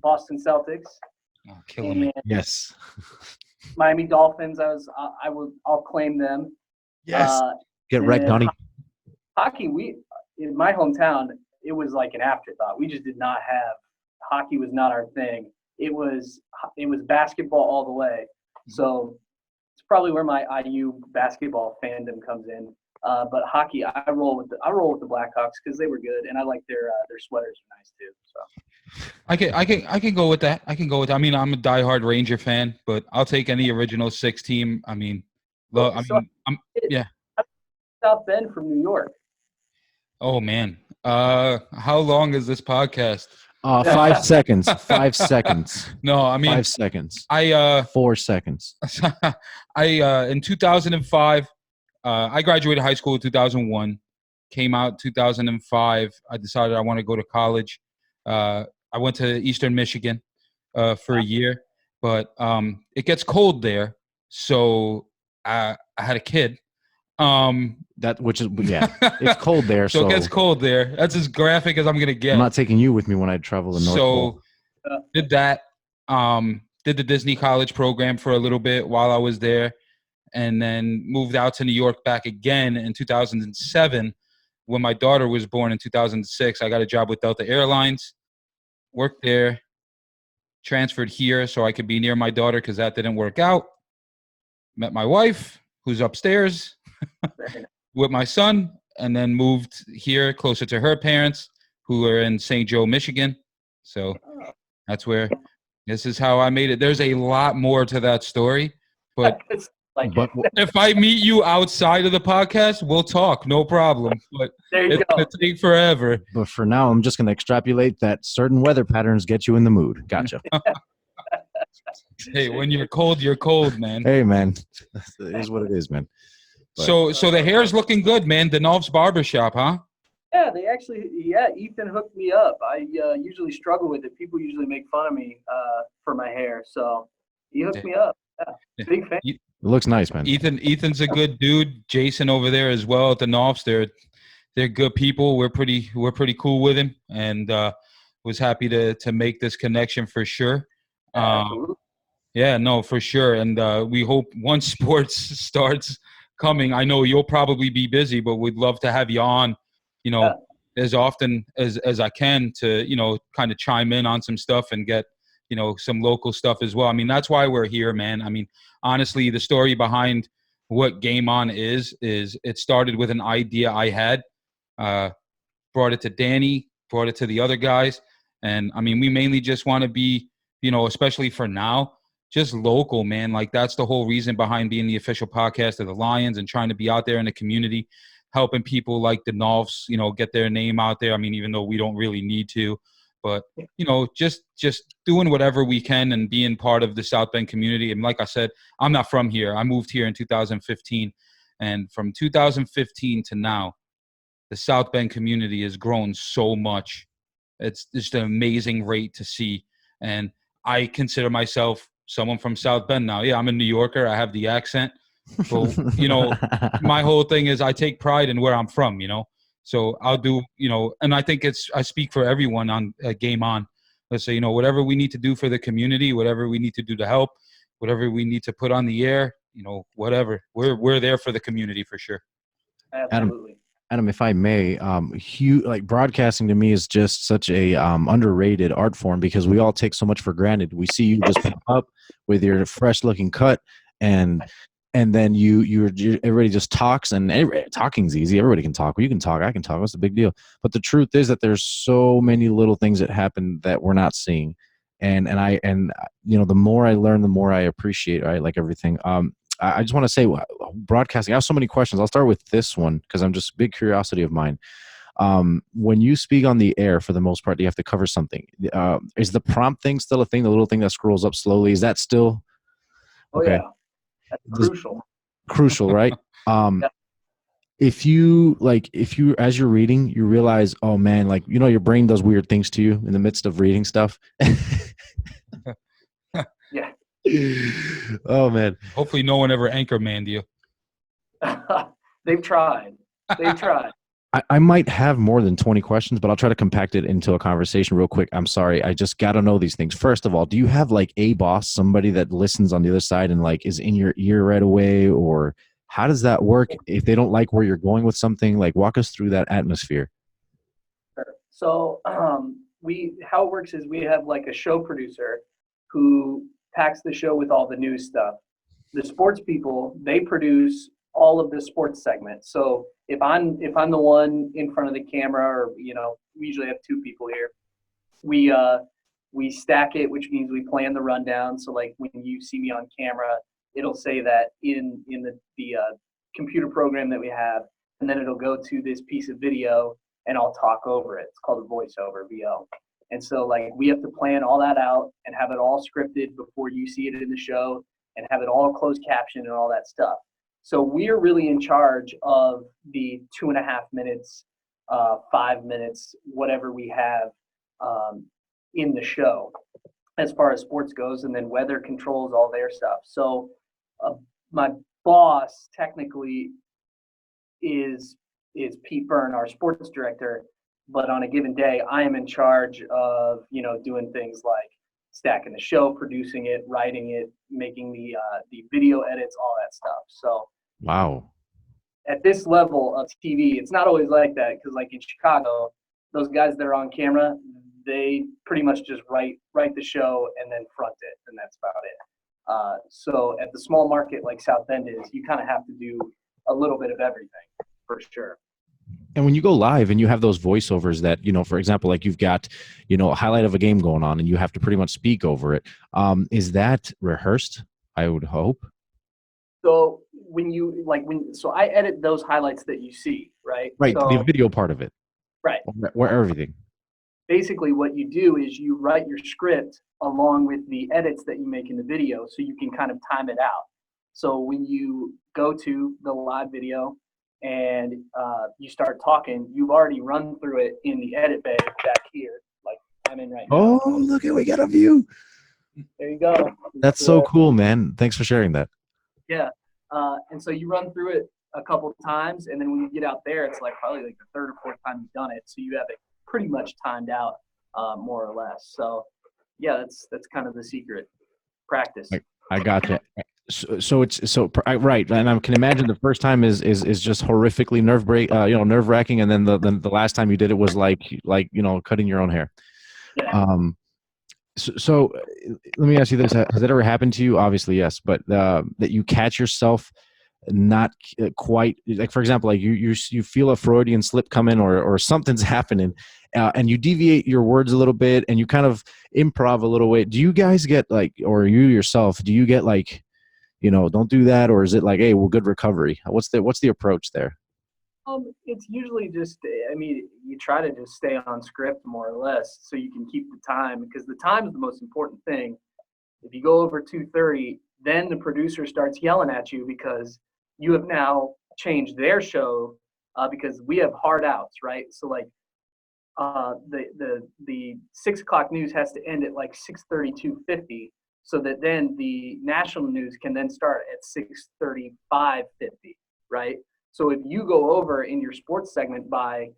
Boston Celtics. Oh, killing me. Yes. Miami Dolphins. I'll claim them. Yes. Get wrecked, honey. Hockey. In my hometown, it was like an afterthought. We just did not have hockey. Was not our thing. It was basketball all the way. So it's probably where my IU basketball fandom comes in. But hockey, I roll with the Blackhawks because they were good, and I like their sweaters are nice too. So I can go with that. I'm a diehard Ranger fan, but I'll take any original 6 team. South Bend from New York. Oh man, how long is this podcast? 5 seconds. 5 seconds. No, 5 seconds. 4 seconds. In 2005. I graduated high school in 2001, came out 2005. I decided I want to go to college. I went to Eastern Michigan for a year, but it gets cold there. So I had a kid. It's cold there. So it gets cold there. That's as graphic as I'm going to get. I'm not taking you with me when I travel the North Pole. Did that. Did the Disney college program for a little bit while I was there. And then moved out to New York back again in 2007. When my daughter was born in 2006, I got a job with Delta Airlines, worked there, transferred here so I could be near my daughter because that didn't work out. Met my wife, who's upstairs, with my son, and then moved here closer to her parents, who are in St. Joe, Michigan. So this is how I made it. There's a lot more to that story, but if I meet you outside of the podcast, we'll talk, no problem. But it's going to take forever. But for now, I'm just going to extrapolate that certain weather patterns get you in the mood. Gotcha. Hey, when you're cold, man. Hey, man. It is what it is, man. But, so the hair's looking good, man. Denolf's Barbershop, huh? Yeah, Ethan hooked me up. I usually struggle with it. People usually make fun of me for my hair. So he hooked me up. Yeah. Big fan. It looks nice, man. Ethan's a good dude. Jason over there as well at the Knopfs. They're good people. We're pretty cool with him, and was happy to make this connection for sure. For sure. And we hope once sports starts coming, I know you'll probably be busy, but we'd love to have you on, as often as I can to, kind of chime in on some stuff and get, some local stuff as well. I mean, that's why we're here, man. I mean, honestly, the story behind what Game On is it started with an idea I had, brought it to Danny, brought it to the other guys. And I mean, we mainly just want to be, especially for now, just local, man. Like that's the whole reason behind being the official podcast of the Lions and trying to be out there in the community, helping people like the Nolfs, you know, get their name out there. I mean, even though we don't really need to, but you know, just doing whatever we can and being part of the South Bend community. And like I said, I'm not from here. I moved here in 2015, and from 2015 to now, the South Bend community has grown so much. It's just an amazing rate to see. And I consider myself someone from South Bend now. Yeah, I'm a New Yorker. I have the accent. But, you know, my whole thing is I take pride in where I'm from, you know. So I'll do, you know, and I think I speak for everyone on Game On. Let's say, you know, whatever we need to do for the community, whatever we need to do to help, whatever we need to put on the air, you know, whatever. We're there for the community for sure. Absolutely. Adam, if I may, like broadcasting to me is just such a underrated art form because we all take so much for granted. We see you just pop up with your fresh looking cut, and then everybody just talks, and talking's easy. Everybody can talk. You can talk. I can talk. What's the big deal? But the truth is that there's so many little things that happen that we're not seeing, and you know, the more I learn, the more I appreciate. Right, like everything. I just want to say, broadcasting, I have so many questions. I'll start with this one because I'm just big curiosity of mine. When you speak on the air, for the most part, you have to cover something. Is the prompt thing still a thing? The little thing that scrolls up slowly, is that still? Okay. Yeah, that's crucial. Crucial, right? Yeah. If you, as you're reading, you realize, oh man, like, you know, your brain does weird things to you in the midst of reading stuff. Yeah. Oh man. Hopefully no one ever anchormanned you. They've tried. I might have more than 20 questions, but I'll try to compact it into a conversation real quick. I'm sorry. I just got to know these things. First of all, do you have like a boss, somebody that listens on the other side and like is in your ear right away? Or how does that work if they don't like where you're going with something? Like walk us through that atmosphere. Sure. So how it works is we have like a show producer who packs the show with all the news stuff. The sports people, they produce all of the sports segments. So if I'm the one in front of the camera, or you know, we usually have two people here, we stack it, which means we plan the rundown. So like when you see me on camera, it'll say that in the computer program that we have, and then it'll go to this piece of video and I'll talk over it. It's called a voiceover, VO. And so like we have to plan all that out and have it all scripted before you see it in the show, and have it all closed captioned and all that stuff. So we're really in charge of the 2.5 minutes, 5 minutes, whatever we have in the show as far as sports goes, and then weather controls all their stuff. So my boss technically is Pete Byrne, our sports director, but on a given day, I am in charge of, you know, doing things like stacking the show, producing it, writing it, making the video edits, all that stuff. So wow. At this level of TV, it's not always like that, because like in Chicago, those guys that are on camera, they pretty much just write the show and then front it, and that's about it. So at the small market like South Bend is, you kind of have to do a little bit of everything for sure. And when you go live and you have those voiceovers that, you know, for example, like you've got, you know, a highlight of a game going on and you have to pretty much speak over it. Is that rehearsed? I would hope. So so I edit those highlights that you see, right? Right. So, the video part of it. Right. Where everything. Basically what you do is you write your script along with the edits that you make in the video, so you can kind of time it out. So when you go to the live video and you start talking, you've already run through it in the edit bay back here, like I'm in right now. Oh, look at, we got a view. There you go. That's so cool, man. Thanks for sharing that. Yeah. And so you run through it a couple of times, and then when you get out there, it's like probably like the third or fourth time you've done it. So you have it pretty much timed out, more or less. So yeah, that's kind of the secret. Practice. I got you. So right, and I can imagine the first time is just horrifically nerve wracking, and then the last time you did it was like you know, cutting your own hair. Yeah. So let me ask you this: has that ever happened to you? Obviously, yes, but that you catch yourself not quite, like for example, like you feel a Freudian slip coming or something's happening, and you deviate your words a little bit and you kind of improv a little bit. Do you guys get like, or you yourself, do you get like, don't do that, or is it like, hey, well, good recovery? What's the approach there? It's usually just, I mean, you try to just stay on script more or less so you can keep the time, because the time is the most important thing. If you go over 2:30, then the producer starts yelling at you because you have now changed their show, because we have hard outs, right? So like the 6 o'clock news has to end at like 6:32:50, so that then the national news can then start at 6:35:50, right? So if you go over in your sports segment by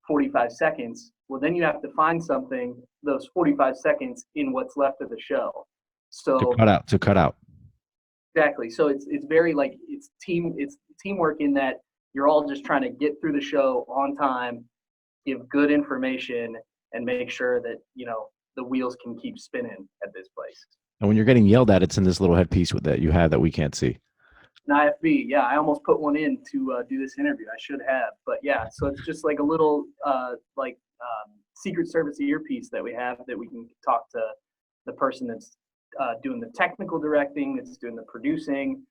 45 seconds, well, then you have to find something those 45 seconds in what's left of the show. So To cut out. exactly. So it's very like it's teamwork in that you're all just trying to get through the show on time, give good information, and make sure that the wheels can keep spinning at this place. And when you're getting yelled at, it's in this little headpiece that you have that we can't see. An IFB, yeah, I almost put one in to do this interview. I should have, but yeah. So it's just like a little Secret Service earpiece that we have that we can talk to the person that's doing the technical directing, that's doing the producing,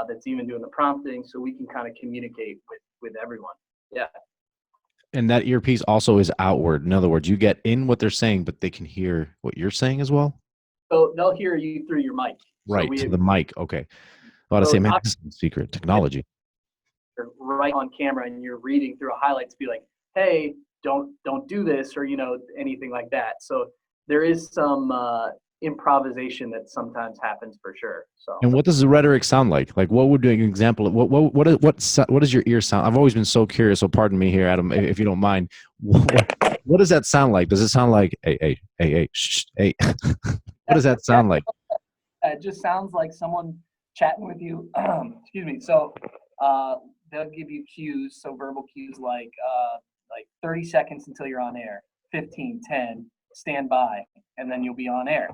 that's even doing the prompting, so we can kind of communicate with everyone. Yeah. And that earpiece also is outward. In other words, you get in what they're saying, but they can hear what you're saying as well. So they'll hear you through your mic. Right, to the mic. Okay. I want to say, man, this is secret technology. You're right on camera and you're reading through a highlight to be like, hey, don't do this, or anything like that. So there is some improvisation that sometimes happens for sure. So. And what does the rhetoric sound like? Like, what would be an example of what does your ear sound? I've always been so curious. So pardon me here, Adam, if you don't mind. What does that sound like? Does it sound like hey, shh, hey? What does that sound like? It just sounds like someone chatting with you. Excuse me. So they'll give you cues, so verbal cues like 30 seconds until you're on air, 15, 10, stand by, and then you'll be on air.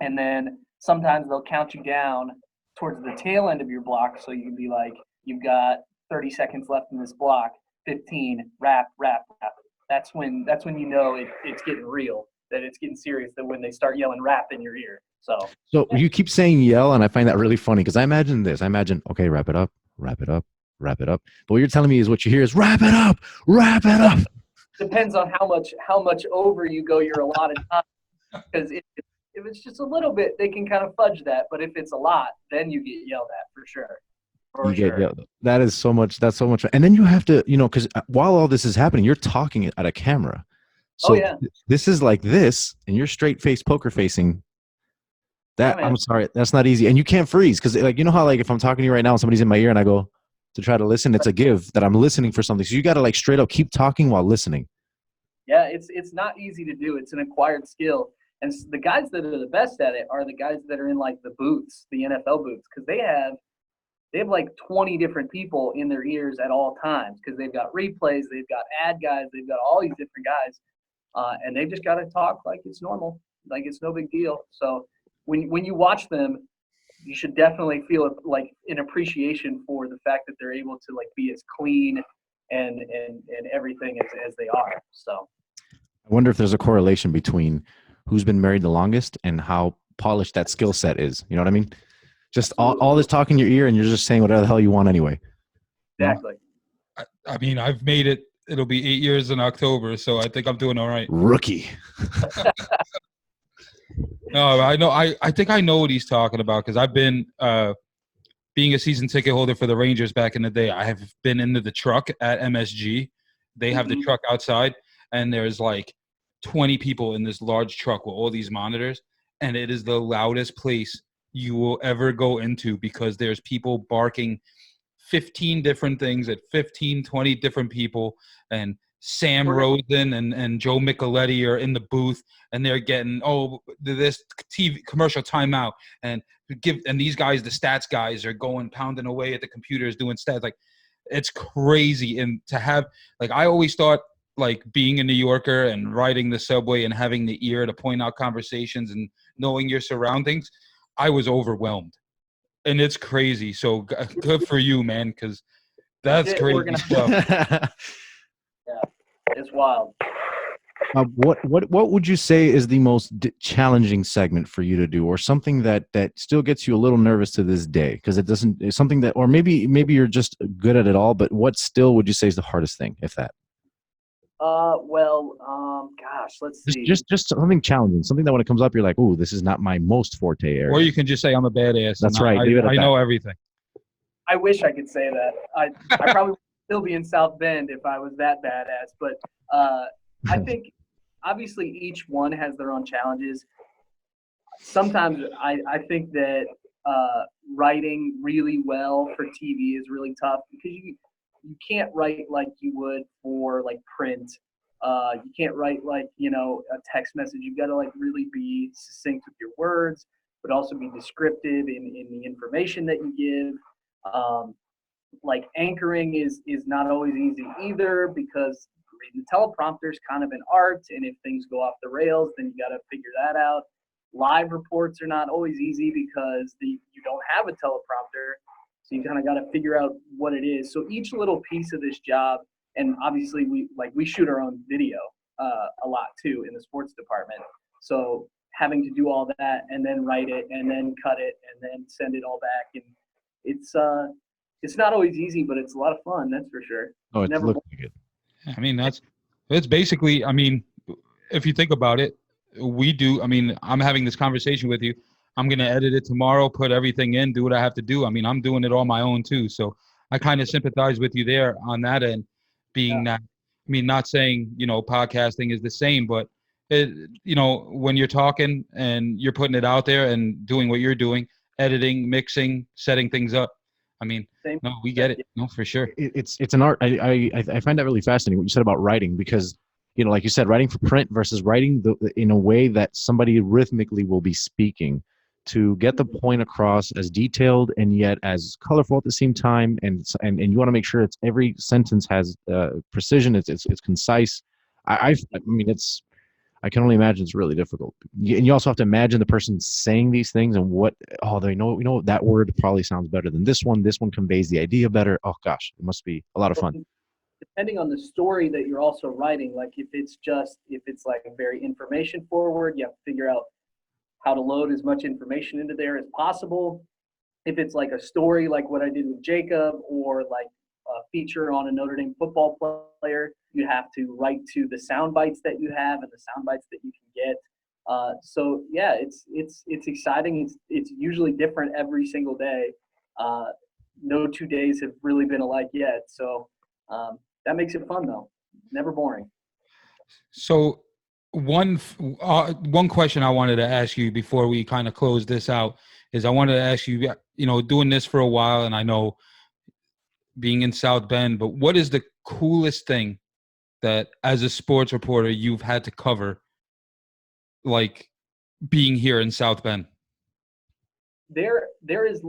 And then sometimes they'll count you down towards the tail end of your block, so you can be like, you've got 30 seconds left in this block, 15, wrap. That's when it's getting real, that it's getting serious, that when they start yelling rap in your ear. So you keep saying yell, and I find that really funny because I imagine this. I imagine, okay, wrap it up. But what you're telling me is what you hear is wrap it up. Depends on how much over you go your allotted time. Because if it's just a little bit, they can kind of fudge that. But if it's a lot, then you get yelled at for sure. Get yelled. That is so much. That's so much. And then you have to, because while all this is happening, you're talking at a camera. So this is like this, and you're straight face poker facing. That I'm sorry, that's not easy, and you can't freeze because how if I'm talking to you right now and somebody's in my ear and I go to try to listen, it's a give that I'm listening for something. So you got to straight up keep talking while listening. Yeah, it's not easy to do. It's an acquired skill, and the guys that are the best at it are the guys that are in like the booths, the NFL booths, because they have like 20 different people in their ears at all times because they've got replays, they've got ad guys, they've got all these different guys, and they just got to talk like it's normal, like it's no big deal. So. When you watch them, you should definitely feel like an appreciation for the fact that they're able to be as clean and everything as they are. So I wonder if there's a correlation between who's been married the longest and how polished that skill set is. You know what I mean? Just all this talk in your ear and you're just saying whatever the hell you want anyway. Exactly. I mean, I've made it. It'll be 8 years in October, so I think I'm doing all right. Rookie. No, I know. I think I know what he's talking about because I've been being a season ticket holder for the Rangers back in the day. I have been into the truck at MSG. They have the truck outside, and there's 20 people in this large truck with all these monitors, and it is the loudest place you will ever go into because there's people barking 15 different things at 15, 20 different people, and Sam Rosen and Joe Micheletti are in the booth, and they're getting this TV commercial timeout, and these guys, the stats guys, are going pounding away at the computers doing stats. It's crazy. And to have I always thought being a New Yorker and riding the subway and having the ear to point out conversations and knowing your surroundings, I was overwhelmed, and it's crazy. So good for you, man, because that's crazy stuff. Yeah, it's wild. What would you say is the most challenging segment for you to do, or something that still gets you a little nervous to this day? Because it doesn't. It's something that, or maybe you're just good at it all. But what still would you say is the hardest thing, if that? Gosh, let's Just see. just something challenging, something that when it comes up, you're like, "Ooh, this is not my most forte area." Or you can just say I'm a badass. That's and right. Leave it at I that. know everything. I wish I could say that. I probably would still be in South Bend if I was that badass. But I think obviously each one has their own challenges. Sometimes I think that writing really well for TV is really tough because you can't write like you would for like print. You can't write like, a text message. You've got to like really be succinct with your words, but also be descriptive in the information that you give. Like anchoring is not always easy either, because reading the teleprompter is kind of an art, and if things go off the rails, then you got to figure that out. Live reports are not always easy because you don't have a teleprompter, so you kind of got to figure out what it is. So each little piece of this job, and obviously we shoot our own video a lot too in the sports department. So having to do all that and then write it and then cut it and then send it all back, and it's not always easy, but it's a lot of fun, that's for sure. Oh, it Never looks good. I mean, that's basically. I mean, if you think about it, we do. I mean, I'm having this conversation with you. I'm gonna edit it tomorrow, put everything in, do what I have to do. I mean, I'm doing it on my own too. So I kind of sympathize with you there on that end. Being that, I mean, not saying podcasting is the same, but when you're talking and you're putting it out there and doing what you're doing, editing, mixing, setting things up. I mean, Same. no, we get it. No, for sure. It's an art. I find that really fascinating what you said about writing, because like you said, writing for print versus writing in a way that somebody rhythmically will be speaking, to get the point across as detailed and yet as colorful at the same time, and you want to make sure it's every sentence has precision. It's concise. I mean, I can only imagine it's really difficult. And you also have to imagine the person saying these things and they know that word probably sounds better than this one. This one conveys the idea better. Oh gosh, it must be a lot of fun. Depending on the story that you're also writing, like if it's like a very information forward, you have to figure out how to load as much information into there as possible. If it's like a story like what I did with Jacob, or like a feature on a Notre Dame football player, you have to write to the sound bites that you have and the sound bites that you can get. So yeah, it's exciting. It's usually different every single day. No 2 days have really been alike yet. So that makes it fun though. Never boring. So one question I wanted to ask you before we kind of close this out is, I wanted to ask you, doing this for a while, and I know being in South Bend, but what is the coolest thing that as a sports reporter you've had to cover, like being here in South Bend? There's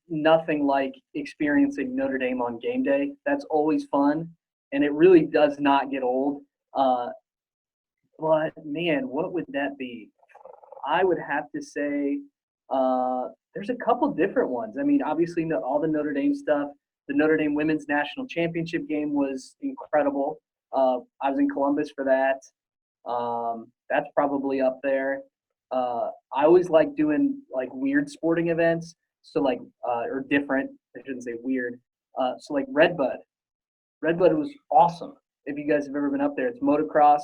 nothing like experiencing Notre Dame on game day. That's always fun, and it really does not get old. But man, what would that be? I would have to say there's a couple different ones. I mean, obviously all the Notre Dame stuff. The Notre Dame women's national championship game was incredible. I was in Columbus for that. That's probably up there. I always like doing like weird sporting events. So like, or different, I shouldn't say weird. So like Redbud was awesome. If you guys have ever been up there, it's motocross.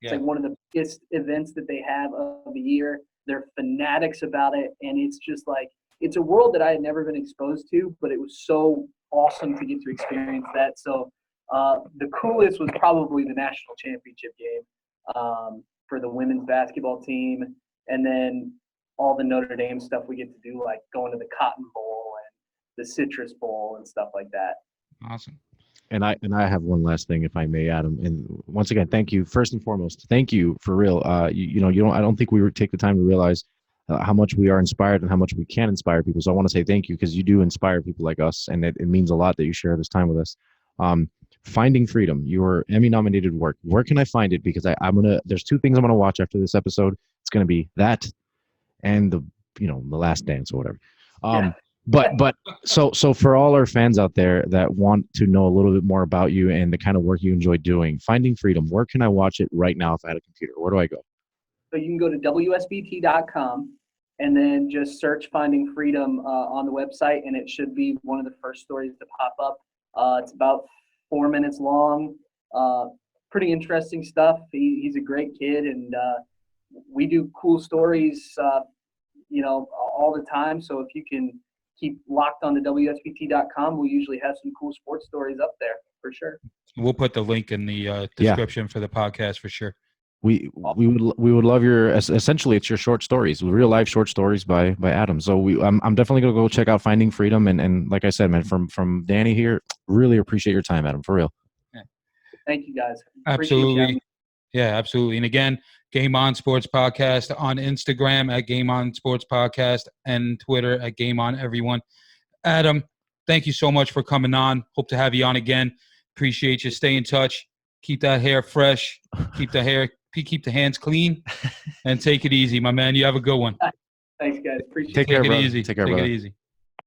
It's like one of the biggest events that they have of the year. They're fanatics about it. And it's just like, it's a world that I had never been exposed to, but it was so awesome to get to experience that. So the coolest was probably the national championship game for the women's basketball team. And then all the Notre Dame stuff we get to do, like going to the Cotton Bowl and the Citrus Bowl and stuff like that. Awesome. And I have one last thing, if I may, Adam. And once again, thank you. First and foremost, thank you for real. I don't think we take the time to realize how much we are inspired and how much we can inspire people. So I want to say thank you, because you do inspire people like us, and it means a lot that you share this time with us. Finding Freedom, your Emmy-nominated work. Where can I find it? Because there's two things I'm gonna watch after this episode. It's gonna be that and the Last Dance or whatever. But so for all our fans out there that want to know a little bit more about you and the kind of work you enjoy doing, Finding Freedom, where can I watch it right now if I had a computer? Where do I go? So you can go to WSBT.com and then just search Finding Freedom on the website, and it should be one of the first stories to pop up. It's about 4 minutes long. Pretty interesting stuff. He's a great kid, and we do cool stories, all the time. So if you can keep locked on to WSBT.com, we usually have some cool sports stories up there for sure. We'll put the link in the description for the podcast for sure. We would love your, essentially it's your short stories, real life short stories by Adam. So I'm definitely gonna go check out Finding Freedom, and like I said, man, from Danny here, really appreciate your time, Adam, for real. Yeah. Thank you guys. Absolutely. Yeah, absolutely. And again, Game On Sports Podcast on Instagram at Game On Sports Podcast and Twitter at Game On Everyone. Adam, thank you so much for coming on. Hope to have you on again. Appreciate you. Stay in touch. Keep that hair fresh. Keep the hands clean, and take it easy, my man. You have a good one. Thanks, guys. Appreciate it. Take care, Take it brother. easy. Take care, Take brother. it easy.